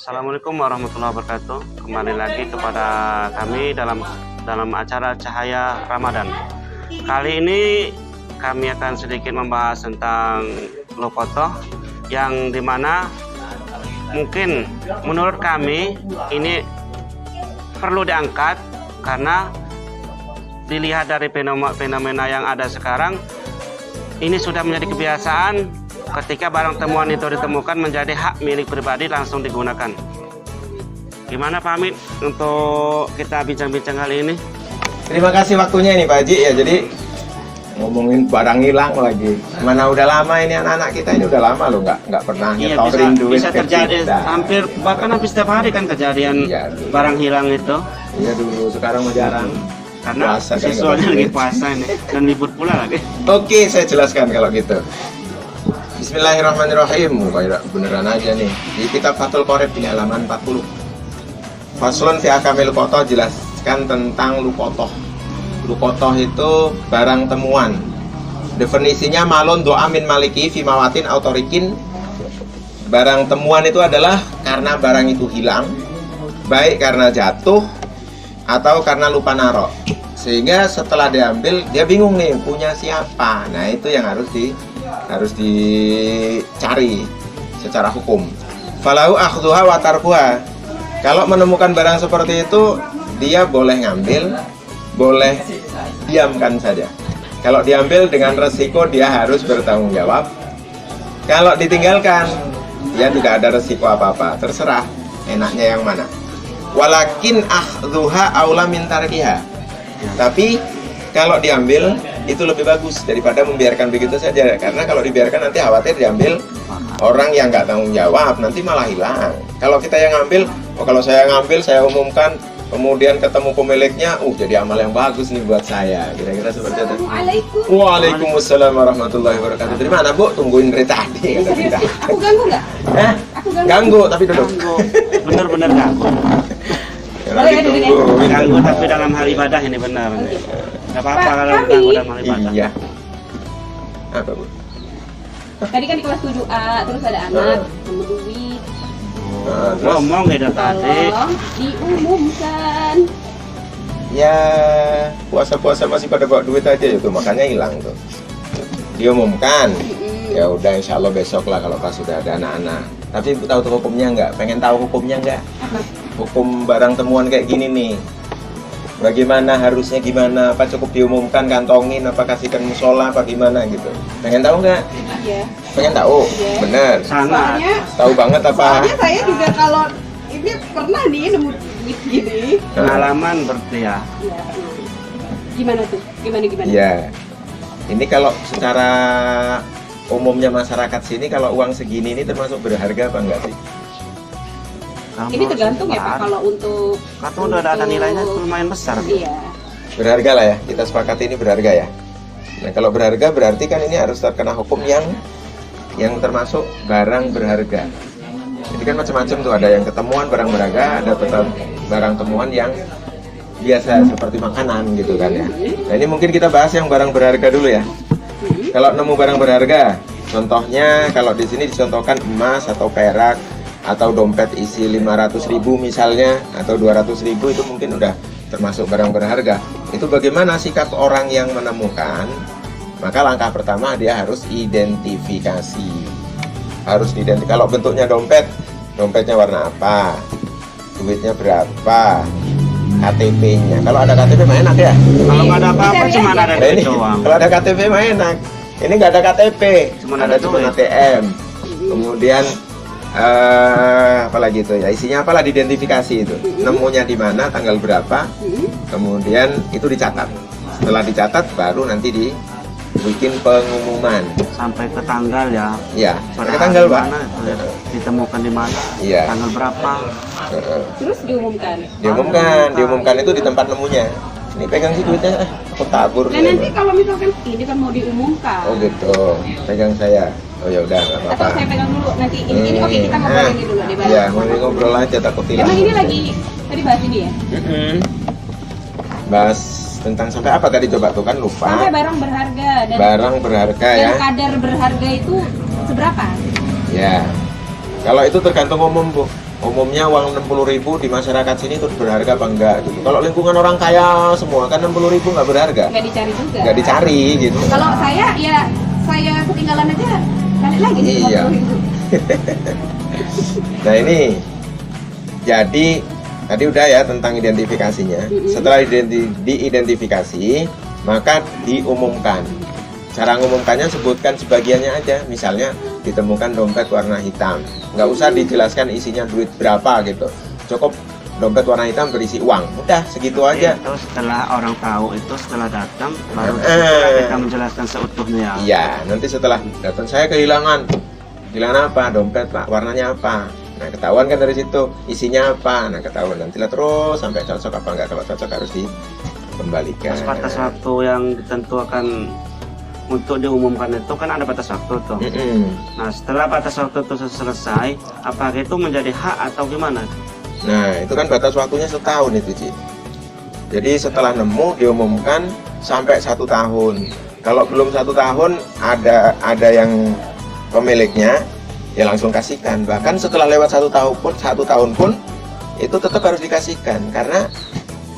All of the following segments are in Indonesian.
Assalamualaikum warahmatullahi wabarakatuh. Kembali lagi kepada kami dalam acara Cahaya Ramadan. Kali ini kami akan sedikit membahas tentang Lukotoh, yang dimana mungkin menurut kami ini perlu diangkat karena dilihat dari fenomena yang ada sekarang, ini sudah menjadi kebiasaan. Ketika barang temuan itu ditemukan menjadi hak milik pribadi langsung digunakan. Gimana Pak Hamid untuk kita bincang-bincang kali ini? Terima kasih waktunya ini Pak Haji ya. Jadi ngomongin barang hilang lagi. Mana udah lama ini anak-anak kita ini udah lama loh nggak pernah nyetorin duit. Bisa terjadi hampir bahkan hampir setiap hari kan kejadian barang hilang itu. Iya dulu, sekarang jarang. Karena siswanya lagi puasa ini dan libur pula lagi. Oke, saya jelaskan kalau gitu. Bismillahirrahmanirrahim. Beneran aja nih. Di kitab Fathul Qorib di halaman 40. Faslun fi akamil lukotoh, jelaskan tentang lukotoh. Lukotoh itu barang temuan. Definisinya malun doa min maliki fi mawatin autorikin. Barang temuan itu adalah karena barang itu hilang, baik karena jatuh atau karena lupa naruh. Sehingga setelah diambil dia bingung nih punya siapa. Nah, itu yang harus dicari secara hukum. Falau akhdhuha wa tarkuha. Kalau menemukan barang seperti itu, dia boleh ngambil, boleh diamkan saja. Kalau diambil dengan resiko dia harus bertanggung jawab. Kalau ditinggalkan, dia tidak ada resiko apa-apa. Terserah enaknya yang mana. Walakin akhdhuha aula min tarkiha. Tapi kalau diambil itu lebih bagus daripada membiarkan begitu saja, karena kalau dibiarkan nanti khawatir diambil orang yang nggak tanggung jawab, nanti malah hilang. Kalau kita yang ngambil, kalau saya ngambil, saya umumkan, kemudian ketemu pemiliknya, jadi amal yang bagus nih buat saya, kira-kira seperti itu. Waalaikumsalam warahmatullahi wabarakatuh. Dari mana Bu? Tungguin dari tadi. Aku ganggu nggak? Aku ganggu tapi duduk. Bener-bener ganggu. Ganggu tapi dalam hal ibadah ini benar. Gak apa-apa kalau ganggu dalam hal ibadah. Iya. Apa Bu? Tadi kan di kelas 7A, terus ada anak, nemu duit. Ngomong gitu tadi. Diumumkan. Ya, puasa-puasa masih pada bawa duit aja itu, makanya hilang tuh. Diumumkan. Ya udah, insya Allah besok lah kalau pas sudah ada anak-anak. Tapi tahu tuh hukumnya nggak? Pengen tahu hukumnya nggak? Hukum barang temuan kayak gini nih. Bagaimana, harusnya gimana? Apa cukup diumumkan, kantongin, apa kasihkan musola, apa gimana gitu? Pengen tahu nggak? Iya. Pengen tahu? Iya. Bener. Sangat. Tahu banget apa? Soalnya saya juga kalau ini pernah nih nemu duit gini. Pengalaman berarti ya. Iya. Gimana tuh? Gimana? Iya. Ini kalau secara umumnya masyarakat sini, kalau uang segini ini termasuk berharga apa enggak sih? Ini tergantung ya Pak, kalau untuk udah ada nilainya lumayan besar. Iya. Berharga lah ya, kita sepakati ini berharga ya. Nah, kalau berharga berarti kan ini harus terkena hukum yang termasuk barang berharga. Jadi kan macam-macam tuh, ada yang ketemuan barang berharga, ada barang temuan yang biasa seperti makanan gitu kan ya. Nah, ini mungkin kita bahas yang barang berharga dulu ya. Kalau nemu barang berharga, contohnya kalau di sini dicontohkan emas atau perak atau dompet isi 500.000 misalnya atau 200.000, itu mungkin udah termasuk barang berharga. Itu bagaimana sikap orang yang menemukan? Maka langkah pertama dia harus identifikasi. Kalau bentuknya dompetnya warna apa, duitnya berapa, KTP-nya. Kalau ada KTP mah enak ya. Kalau nggak ada apa-apa cuma ada duit doang. Kalau ada KTP mah enak. Ini nggak ada KTP, ada cuma ATM. Kemudian apalagi itu ya, isinya apalah, diidentifikasi itu, nemunya di mana, tanggal berapa, kemudian itu dicatat. Setelah dicatat baru nanti dibikin pengumuman sampai ke tanggal ya. Iya, sampai ke tanggal Pak. Ditemukan di mana, tanggal berapa. Terus Diumumkan itu di tempat nemunya. Ini pegang sih duitnya, aku tabur. Nah nanti kalau misalkan ini kan mau diumumkan. Oh gitu, pegang saya. Oh ya udah, nggak apa-apa. Atau saya pegang dulu nanti ini oke, kita ngobrol ini dulu deh. Iya, ngobrol aja, takut hilang. Emang ini lagi tadi bahas ini ya? Bahas tentang sampai apa tadi, coba tuh kan lupa. Sampai barang berharga ya. Dan kadar berharga itu seberapa? Ya. Kalau itu tergantung umum Bu. umumnya uang 60.000 di masyarakat sini itu berharga apa enggak gitu. Kalau lingkungan orang kaya semua kan 60.000 nggak berharga, Nggak dicari juga. nggak dicari gitu. Kalau saya ya saya ketinggalan aja balik lagi nih Iya. 50.000. Nah ini jadi tadi udah ya tentang identifikasinya. Setelah diidentifikasi maka diumumkan. Cara ngumumkannya sebutkan sebagiannya aja. Misalnya ditemukan dompet warna hitam, nggak usah dijelaskan isinya duit berapa gitu, cukup dompet warna hitam berisi uang, udah segitu aja. Itu setelah orang tahu, itu setelah datang baru kita menjelaskan seutuhnya. Iya, nanti setelah datang saya kehilangan apa, dompet pak, warnanya apa, nah ketahuan kan dari situ, isinya apa, nah ketahuan, nantilah terus sampai cocok apa enggak. Kalau cocok harus dikembalikan. Terus batas waktu yang ditentukan untuk diumumkan itu kan ada batas waktu tuh. Nah setelah batas waktu itu selesai, apakah itu menjadi hak atau gimana? Nah itu kan batas waktunya setahun itu Ci. Jadi setelah nemu diumumkan sampai 1 tahun. Kalau belum 1 tahun ada yang pemiliknya ya langsung kasihkan. Bahkan setelah lewat 1 tahun pun itu tetap harus dikasihkan karena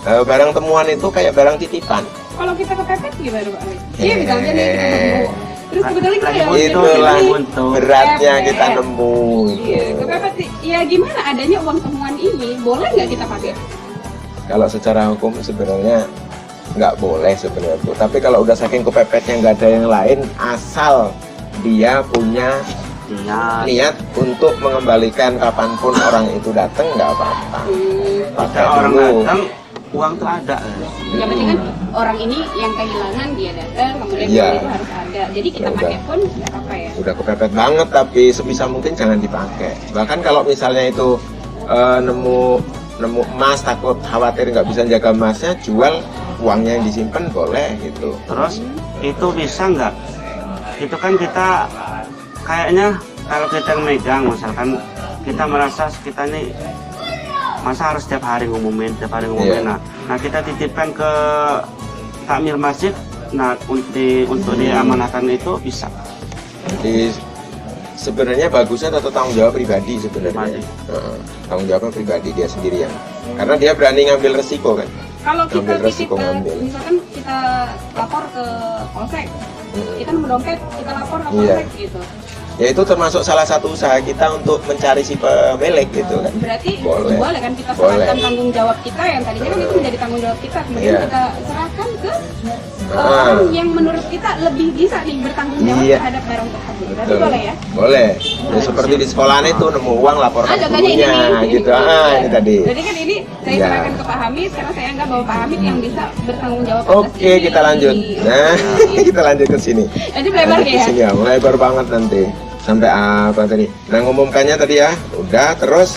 barang temuan itu kayak barang titipan. Kalau kita kepepet gimana Pak Ali? Iya misalnya nih kita nemu. Terus kebetulan kita Lagi yang Itulah untuk beratnya kepepet. kita nemu. Iya, kepepet. Ya gimana adanya uang temuan ini? Boleh nggak kita pakai? Kalau secara hukum sebenarnya nggak boleh sebenarnya tuh. Tapi kalau udah saking kepepetnya nggak ada yang lain, asal dia punya niat untuk mengembalikan kapanpun orang itu datang nggak apa-apa. Pakai Ketika orang dulu. datang, uang tuh ada. Yang penting kan orang ini yang kehilangan dia datang, kemudian Iya. uang itu harus ada. Jadi kita Ya udah. pakai pun nggak apa ya. Udah kepepet banget tapi sebisa mungkin jangan dipakai. Bahkan kalau misalnya itu nemu emas takut khawatir nggak bisa jaga emasnya, jual uangnya yang disimpan boleh gitu. Terus itu bisa nggak? Itu kan kita kayaknya kalau kita megang, misalkan kita merasa kita ini masa harus setiap hari ngumumin. Iya. Nah kita titipkan ke takmir masjid. Nah untuk diamanahkan itu bisa. Jadi sebenarnya bagusnya tetap tanggung jawab pribadi sebenarnya. Pribadi. Tanggung jawab pribadi dia sendirian. Karena dia berani ngambil resiko kan. Kalau kita Ambil titip resiko ngambil. misalkan kita lapor ke polsek, kita nemu dompet, kita lapor ke Iya. polsek gitu. Ya itu termasuk salah satu usaha kita untuk mencari si pemilik gitu kan. Berarti Boleh. boleh kan kita Boleh. serahkan tanggung jawab kita yang tadinya kan itu menjadi tanggung jawab kita, kemudian Iya. kita serahkan ke Ah. orang yang menurut kita lebih bisa nih bertanggung jawab Iya. terhadap barang tersebut. Berarti Betul. boleh ya? Boleh. Ya, seperti di sekolahan itu nemu uang laporkan Contohnya gurunya gitu. Ini tadi. Jadi kan ini saya Iya. serahkan ke Pak Hamid, karena saya anggap bahwa Pak Hamid yang bisa bertanggung jawab atas Oke, ini. kita lanjut. Nah, kita lanjut ke sini. Jadi melebar Lanjut ke ya? sini ya, melebar banget nanti. Sampai apa tadi? Nah, ngumumkannya tadi ya, udah. Terus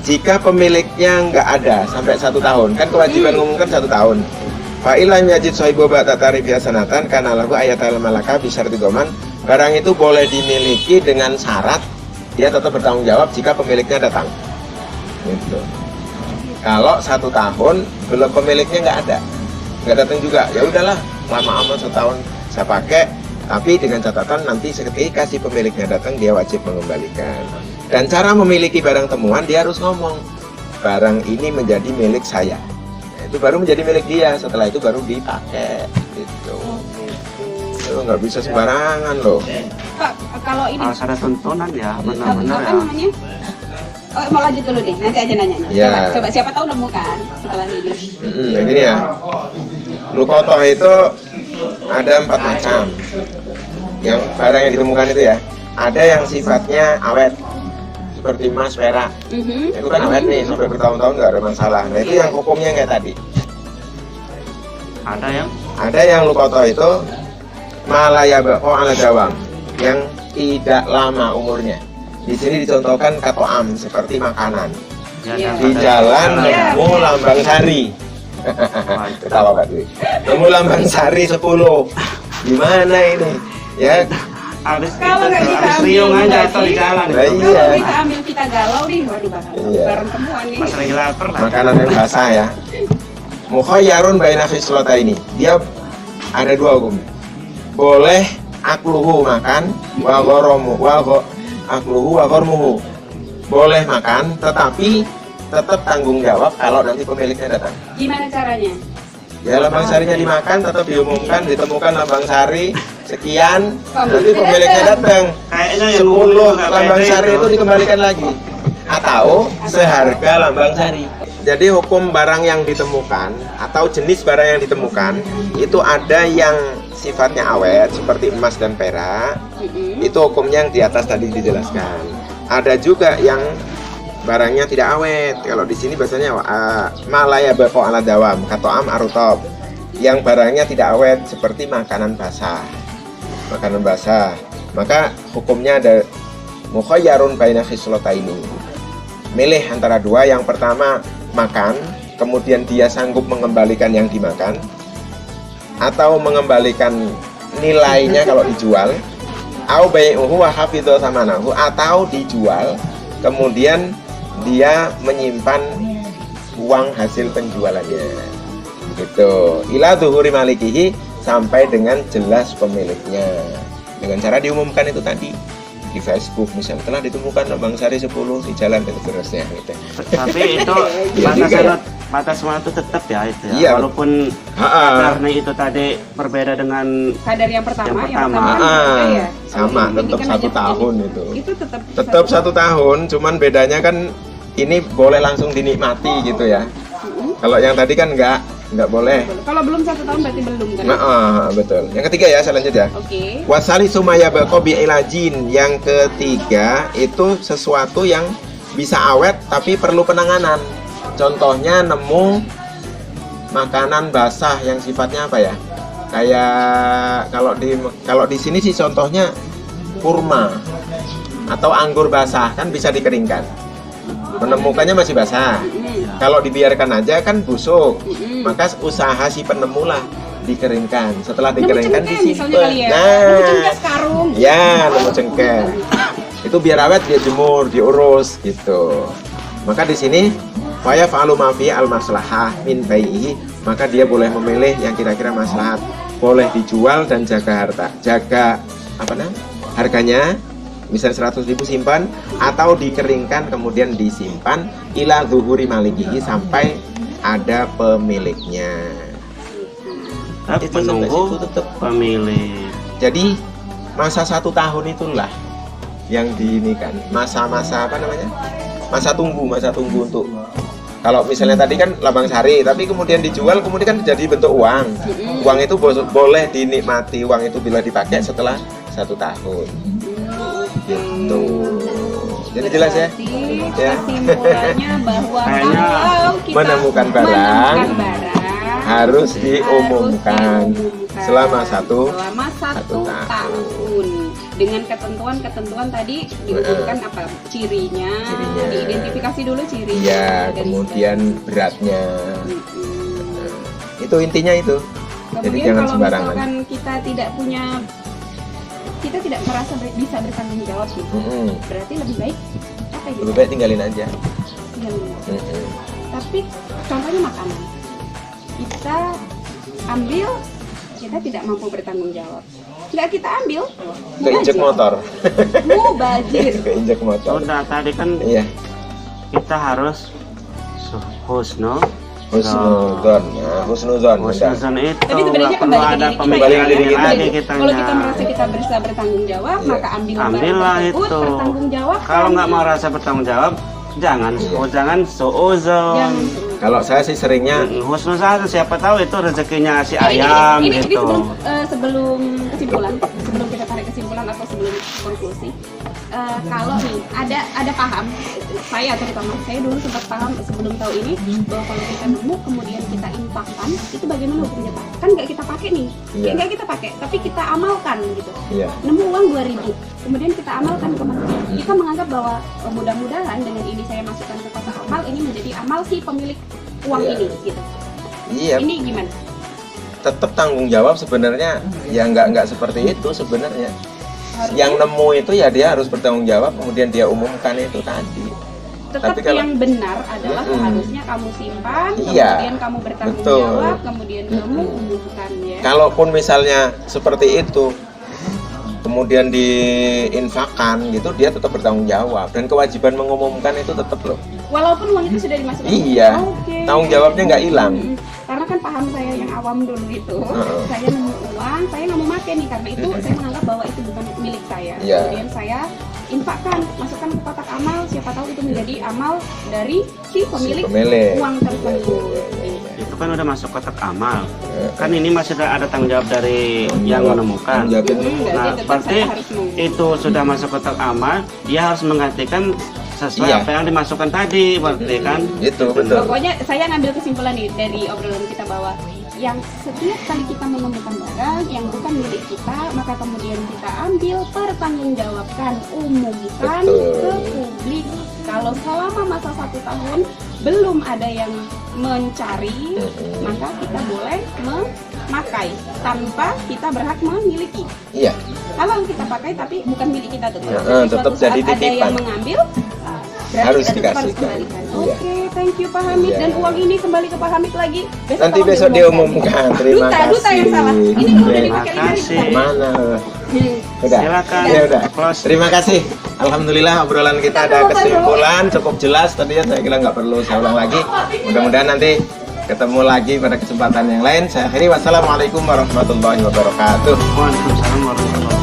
jika pemiliknya nggak ada sampai 1 tahun, kan kewajiban ngumumkan 1 tahun. Fa'ilam yajid sohibu ba'da tarif yasanatan karena lahu ayat al-malaka bisa digoman. Barang itu boleh dimiliki dengan syarat dia tetap bertanggung jawab jika pemiliknya datang. Gitu. Kalau 1 tahun belum pemiliknya nggak datang juga, ya udahlah, lama amat 1 tahun saya pakai. Tapi dengan catatan nanti ketika si pemiliknya datang dia wajib mengembalikan. Dan cara memiliki barang temuan dia harus ngomong barang ini menjadi milik saya. Nah, itu baru menjadi milik dia. Setelah itu baru dipakai. Gitu. Itu nggak bisa sembarangan loh. Pak, kalau ini Harus ada tuntunan ya, benar-benar apa ya. namanya? Oh, mau lanjut dulu deh, nanti aja nanya. Ya. Coba siapa tahu nemu kan setelah ini. Yang ini ya. Lukotoh itu ada 4 macam. Yang barang yang ditemukan itu ya. Ada yang sifatnya awet, seperti emas, perak. Itu kan awet nih, sampai bertahun-tahun nggak ada masalah. Nah itu yang hukumnya kayak tadi. Ada yang lukotoh itu malaya bako ala dawam, yang tidak lama umurnya. Di sini dicontohkan katoam seperti makanan. Iya. Di jalan Iya. nemu lambang sari. Ketawa Pak Dwi. Nemu lambang sari 10. Gimana ini? Ya, Habis Kalau nggak bisa ambil riung aja atau di lagi. jalan. Nah, itu. iya. Kalau kita ambil kita galau nih, waduh bakal Iya. bareng temuan nih. Pas lagi lapar lah. makanan yang basah ya. Mukhayyarun baina khislata ini. Dia ada 2 hukum. Boleh akluhu makan wa gharamu akluhu wa gharmuhu. boleh makan, tetapi tetap tanggung jawab kalau nanti pemiliknya datang. Gimana caranya? Ya lambang sarinya dimakan, tetap diumumkan, ditemukan lambang sari sekian, nanti pemiliknya datang. Kayaknya yang 10 lambang sari itu dikembalikan lagi, atau seharga lambang sari. Jadi hukum barang yang ditemukan atau jenis barang yang ditemukan itu ada yang sifatnya awet seperti emas dan perak, itu hukumnya yang di atas tadi dijelaskan. Ada juga yang barangnya tidak awet. Kalau di sini bahasanya malaya bako ala dawam, katoam arutop. Yang barangnya tidak awet seperti makanan basah. Makanan basah. Maka hukumnya ada mukhayyarun baina khislataini. Milih antara dua. Yang pertama makan, kemudian dia sanggup mengembalikan yang dimakan, atau mengembalikan nilainya kalau dijual, au bai'uhu wa hafidhu thamanahu, atau dijual kemudian dia menyimpan uang hasil penjualannya gitu, ila zuhuri malikihi, sampai dengan jelas pemiliknya, dengan cara diumumkan itu tadi di Facebook misalnya, telah ditemukan lambang sari 10 di jalan dan seterusnya gitu. Tapi itu batas itu tetap ya itu ya. Iya. Walaupun karena itu tadi berbeda dengan Kadar yang pertama kan sama, ya. sama, Ini tetap kan 1 aja tahun pemilik. itu. Itu Tetap 1 tahun, cuman bedanya kan ini boleh langsung dinikmati gitu ya. Kalau yang tadi kan nggak boleh. Kalau belum 1 tahun berarti belum kan? Betul. Yang ketiga ya, saya lanjut ya. Oke. Wasali sumaya bako bi'ilajin. Yang ketiga itu sesuatu yang bisa awet tapi perlu penanganan. Contohnya nemu makanan basah yang sifatnya apa ya? Kayak kalau di sini sih contohnya kurma atau anggur basah kan bisa dikeringkan. Menemukannya masih basah. Kalau dibiarkan aja kan busuk. Maka usaha si penemu lah dikeringkan. Setelah dikeringkan disimpan. Nemu cengkeh karung. Ya, nemu cengkeh. Itu biar awet, dia jemur, diurus gitu. Maka di sini faya fa'alu ma fi al-maslahah min bai'ihi, maka dia boleh memilih yang kira-kira maslahat. Boleh dijual dan jaga harganya. Misal 100.000 simpan, atau dikeringkan kemudian disimpan ila zuhuri malikihi, sampai ada pemiliknya. Tapi menunggu pemilik. Jadi masa 1 tahun itulah yang diinikan, masa-masa masa tunggu untuk, kalau misalnya tadi kan lambang sari tapi kemudian dijual, kemudian kan jadi bentuk uang. Uang itu boleh dinikmati, uang itu bila dipakai setelah 1 tahun gitu. Jadi jelas ya? Kesimpulannya bahwa kalau kita menemukan barang harus diumumkan selama satu tahun dengan ketentuan tadi diumumkan apa cirinya, diidentifikasi dulu cirinya, ya, kemudian beratnya. Itu intinya itu. Kemudian jadi jangan kalau sembarangan. Misalkan kita tidak merasa bisa bertanggung jawab gitu, berarti lebih baik apa ya? Lebih baik tinggalin aja. Tapi contohnya makanan, kita ambil, kita tidak mampu bertanggung jawab, nggak kita ambil, keinjek motor. Mubazir. Keinjek motor. Sudah tadi kan kita harus husnuzon. Husnuzon itu. Tapi sebenarnya kembali ke diri kita lagi. Kalau kita merasa kita bisa bertanggung jawab, maka ambillah itu. Bertanggung jawab. Kalau nggak merasa bertanggung jawab, jangan suuzon. Kalau saya sih seringnya husnuzon, siapa tahu itu rezekinya si ayam ini gitu. Sebelum kita tarik kesimpulan atau sebelum konklusi, kalau nih ada paham, saya terutama saya dulu sempat paham sebelum tahu ini, bahwa kalau kita nemu kemudian kita infakkan, itu bagaimana hukumnya Pak? Kan nggak kita pakai nih, nggak kita pakai, tapi kita amalkan gitu. Nemu uang 2.000, kemudian kita amalkan kemudian kita menganggap bahwa mudah-mudahan dengan ini saya masukkan ke kotak amal, ini menjadi amal si pemilik uang ini gitu. Ini gimana? Tetap tanggung jawab sebenarnya, ya nggak seperti itu sebenarnya. Yang nemu itu ya dia harus bertanggung jawab, kemudian dia umumkan itu tadi. Tetap yang benar adalah harusnya kamu simpan, kemudian kamu bertanggung jawab, kemudian kamu umumkan ya. Kalaupun misalnya seperti itu, kemudian diinfakkan gitu, dia tetap bertanggung jawab, dan kewajiban mengumumkan itu tetap loh. Walaupun uang itu sudah dimasukkan. Iya. Tanggung jawabnya nggak hilang. Karena kan paham saya yang awam dulu itu, saya nemu uang, saya nggak mau pakai nih karena itu saya menganggap bahwa itu bukan milik saya. Iya. Kemudian saya infakkan, masukkan ke kotak amal, siapa tahu itu menjadi amal dari si pemilik uang tersebut. Itu kan udah masuk kotak amal. Kan ini masih ada tanggung jawab dari yang menemukan. Nah, berarti itu sudah masuk kotak amal, dia harus menggantikan sesuai apa yang dimasukkan tadi, berarti kan? Itu betul. Pokoknya saya ngambil kesimpulan nih dari obrolan kita bahwa yang setiap kali kita menemukan barang yang bukan milik kita, maka kemudian kita ambil, pertanggungjawabkan, umumkan ke publik. Kalau selama masa 1 tahun belum ada yang mencari, maka kita boleh memakai tanpa kita berhak memiliki. Iya. Kalau kita pakai tapi bukan milik kita tetap. Tetap jadi ada titipan. yang mengambil, Harus dikasihkan. Oke, thank you Pak Hamid. Dan uang ini kembali ke Pak Hamid lagi. Nanti besok diumumkan. Terima kasih. Duta yang salah. Ini kalau udah dipakai Terima kasih. Mana? Udah. Silakan. Ya udah. Terima kasih. Alhamdulillah obrolan kita ada kesimpulan cukup jelas. Tadi ya saya kira nggak perlu saya ulang lagi. Mudah-mudahan nanti ketemu lagi pada kesempatan yang lain. Saya akhiri. Wassalamualaikum warahmatullahi wabarakatuh. Waalaikumsalam warahmatullahi wabarakatuh.